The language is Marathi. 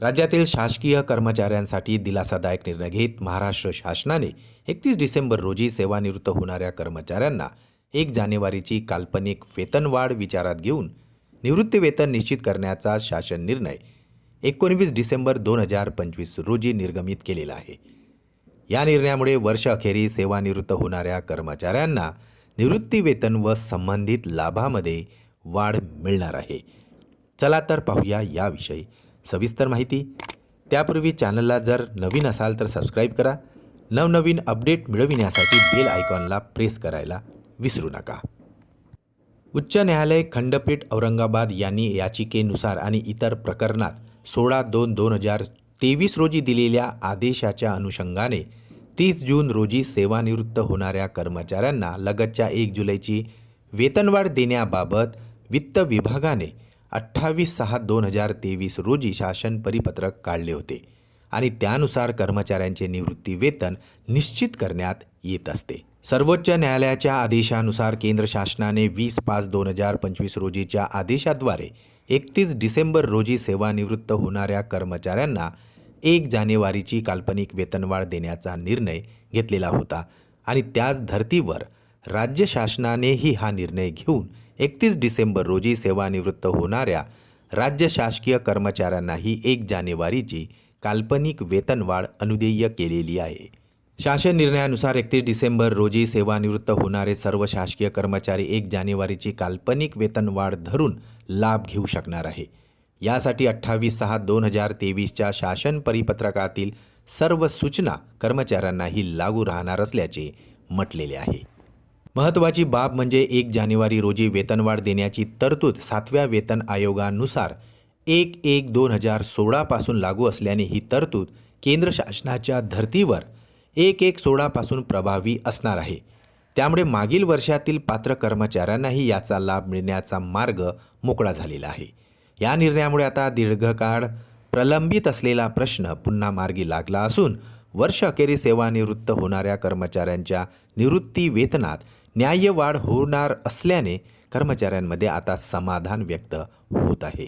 राज्यातील शासकीय कर्मचाऱ्यांसाठी दिलासादायक निर्णय घेत महाराष्ट्र शासनाने 31 डिसेंबर रोजी सेवानिवृत्त होणाऱ्या कर्मचाऱ्यांना 1 जानेवारीची काल्पनिक वेतनवाढ विचारात घेऊन निवृत्तीवेतन निश्चित करण्याचा शासन निर्णय 19 डिसेंबर 2025 रोजी निर्गमित केलेला आहे। या निर्णयामुळे वर्षअखेरीस सेवानिवृत्त होणाऱ्या कर्मचाऱ्यांना निवृत्तीवेतन व संबंधित लाभामध्ये वाढ मिळणार आहे। चला तर पाहूया याविषयी सविस्तर माहिती। त्यापूर्वी चॅनलला जर नवीन असाल तर सबस्क्राईब करा। नवनवीन अपडेट मिळविण्यासाठी बेल आयकॉनला प्रेस करायला विसरू नका। उच्च न्यायालय खंडपीठ औरंगाबाद यांनी याचिकेनुसार आणि इतर प्रकरणात 16/2/2023 रोजी दिलेल्या आदेशाच्या अनुषंगाने 30 जून रोजी सेवानिवृत्त होणाऱ्या कर्मचाऱ्यांना लगतच्या 1 जुलैची वेतनवाढ देण्याबाबत वित्त विभागाने 28/6/2023 रोजी शासन परिपत्रक काढले होते आणि त्यानुसार कर्मचाऱ्यांचे निवृत्ती वेतन निश्चित करण्यात येत असते। सर्वोच्च न्यायालयाच्या आदेशानुसार केंद्र शासनाने 20/5/2025 रोजीच्या आदेशाद्वारे 31 डिसेंबर रोजी सेवानिवृत्त होणाऱ्या कर्मचाऱ्यांना 1 जानेवारीची काल्पनिक वेतनवाढ देण्याचा निर्णय घेतलेला होता आणि त्याच धर्तीवर राज्य शासनानेही हा निर्णय घेऊन 31 डिसेंबर रोजी सेवानिवृत्त होणाऱ्या राज्य शासकीय कर्मचाऱ्यांनाही 1 जानेवारीची काल्पनिक वेतनवाढ अनुदेय केलेली आहे। शासन निर्णयानुसार 31 डिसेंबर रोजी सेवानिवृत्त होणारे सर्व शासकीय कर्मचारी 1 जानेवारीची काल्पनिक वेतनवाढ धरून लाभ घेऊ शकणार आहे। यासाठी 28/6/2023च्या शासन परिपत्रकातील सर्व सूचना कर्मचाऱ्यांनाही लागू राहणार असल्याचे म्हटलेले आहे। महत्त्वाची बाब म्हणजे 1 जानेवारी रोजी वेतनवाढ देण्याची तरतूद 7व्या वेतन आयोगानुसार 1/1/2016 पासून लागू असल्याने ही तरतूद केंद्र शासनाच्या धर्तीवर 1/1/16 पासून प्रभावी असणार आहे। त्यामुळे मागील वर्षातील पात्र कर्मचाऱ्यांनाही याचा लाभ मिळण्याचा मार्ग मोकळा झालेला आहे। या निर्णयामुळे आता दीर्घकाळ प्रलंबित असलेला प्रश्न पुन्हा मार्गी लागला असून वर्षअखेरीस सेवानिवृत्त होणाऱ्या कर्मचाऱ्यांच्या निवृत्ती वेतनात न्याय्य वाढ होणार असल्याने कर्मचाऱ्यांमध्ये आता समाधान व्यक्त होत आहे।